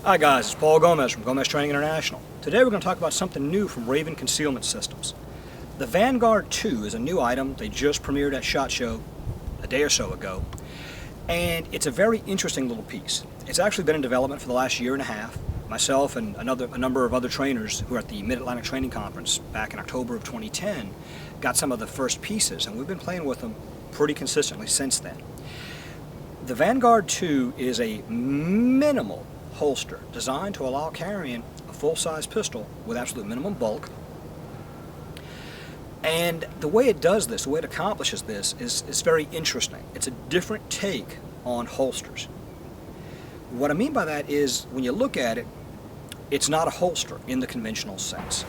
Hi guys, it's Paul Gomez from Gomez Training International. Today we're going to talk about something new from Raven Concealment Systems. The VanGuard2 is a new item. They just premiered at SHOT Show a day or so ago, and it's a very interesting little piece. It's actually been in development for the last year and a half. Myself and a number of other trainers who were at the Mid-Atlantic Training Conference back in October of 2010 got some of the first pieces, and we've been playing with them pretty consistently since then. The VanGuard2 is a minimal holster designed to allow carrying a full-size pistol with absolute minimum bulk. And the way it does this, the way it accomplishes this is very interesting. It's a different take on holsters. What I mean by that is when you look at it, it's not a holster in the conventional sense.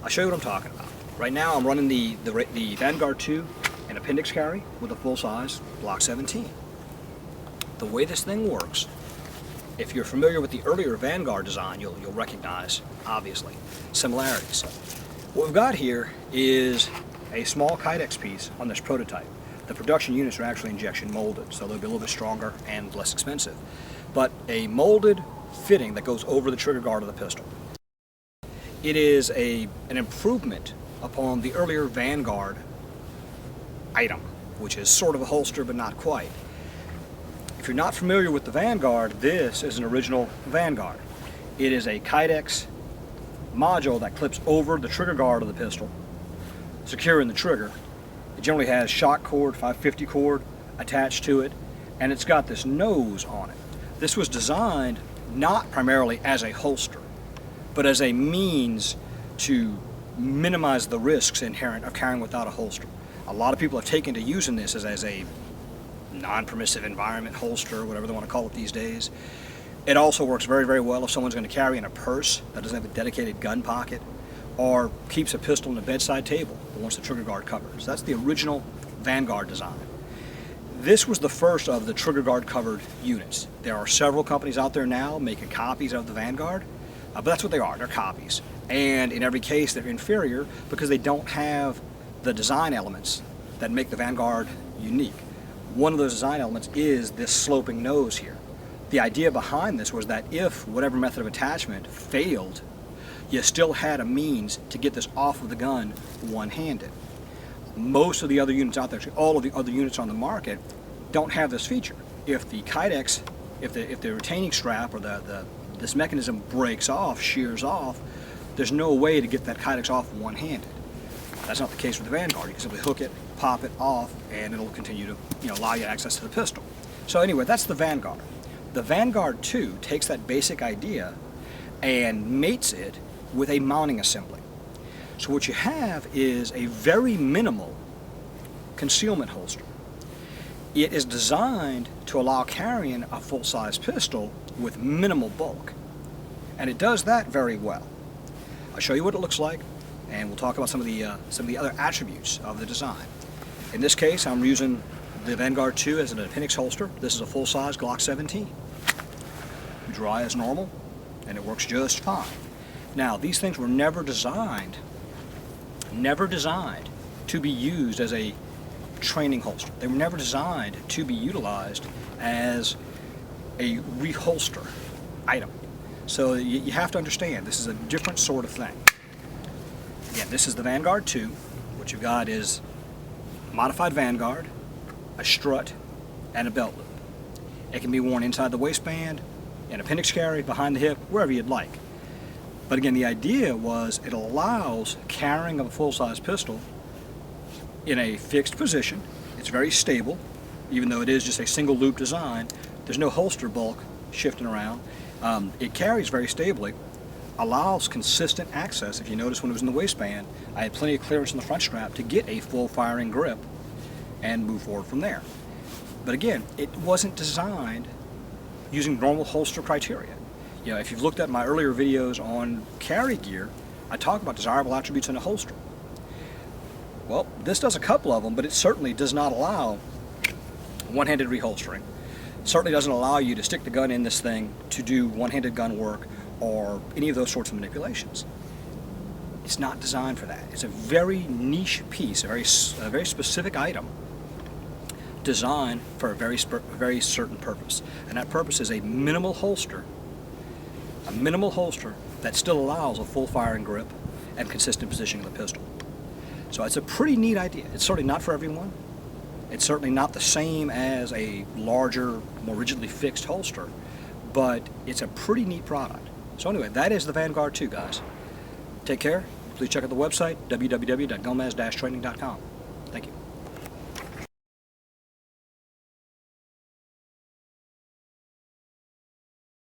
I'll show you what I'm talking about. Right now I'm running the VanGuard2 in appendix carry with a full-size Glock 17. The way this thing works, if you're familiar with the earlier VanGuard design, you'll recognize, obviously, similarities. What we've got here is a small Kydex piece on this prototype. The production units are actually injection molded, so they'll be a little bit stronger and less expensive. But a molded fitting that goes over the trigger guard of the pistol. It is an improvement upon the earlier VanGuard item, which is sort of a holster but not quite. If you're not familiar with the VanGuard, this is an original VanGuard. It is a Kydex module that clips over the trigger guard of the pistol, securing the trigger. It generally has shock cord, 550 cord attached to it, and it's got this nose on it. This was designed not primarily as a holster, but as a means to minimize the risks inherent of carrying without a holster. A lot of people have taken to using this as a non-permissive environment holster, whatever they want to call it these days. It also works very, very well if someone's going to carry in a purse that doesn't have a dedicated gun pocket, or keeps a pistol on a bedside table but wants the trigger guard covered. So that's the original VanGuard design. This was the first of the trigger guard covered units. There are several companies out there now making copies of the VanGuard, but that's what they are, they're copies. And in every case they're inferior because they don't have the design elements that make the VanGuard unique. One of those design elements is this sloping nose here. The idea behind this was that if whatever method of attachment failed, you still had a means to get this off of the gun one-handed. Most of the other units out there, actually all of the other units on the market, don't have this feature. If the Kydex, if the retaining strap or this mechanism breaks off, shears off, there's no way to get that Kydex off one-handed. That's not the case with the VanGuard. You can simply hook it, pop it off, and it'll continue to allow you access to the pistol. So anyway, that's the VanGuard. The VanGuard2 takes that basic idea and mates it with a mounting assembly. So what you have is a very minimal concealment holster. It is designed to allow carrying a full-size pistol with minimal bulk, and it does that very well. I'll show you what it looks like, and we'll talk about some of the other attributes of the design. In this case, I'm using the VanGuard2 as an appendix holster. This is a full-size Glock 17. You dry as normal, and it works just fine. Now, these things were never designed to be used as a training holster. They were never designed to be utilized as a reholster item. So you have to understand, this is a different sort of thing. Again, this is the VanGuard2. What you've got is a modified VanGuard, a strut, and a belt loop. It can be worn inside the waistband, in appendix carry, behind the hip, wherever you'd like. But again, the idea was it allows carrying of a full-size pistol in a fixed position. It's very stable, even though it is just a single loop design. There's no holster bulk shifting around. It carries very stably, allows consistent access. If you notice when it was in the waistband, I had plenty of clearance in the front strap to get a full firing grip and move forward from there. But again, it wasn't designed using normal holster criteria. If you've looked at my earlier videos on carry gear, I talk about desirable attributes in a holster. Well, this does a couple of them, but it certainly does not allow one-handed reholstering. It certainly doesn't allow you to stick the gun in this thing to do one-handed gun work or any of those sorts of manipulations. It's not designed for that. It's a very niche piece, a very specific item designed for a very certain purpose. And that purpose is a minimal holster A minimal holster that still allows a full firing grip and consistent positioning of the pistol. So it's a pretty neat idea. It's certainly not for everyone. It's certainly not the same as a larger, more rigidly fixed holster, but it's a pretty neat product. So anyway, that is the VanGuard2, guys. Take care. Please check out the website, www.gomez-training.com. Thank you.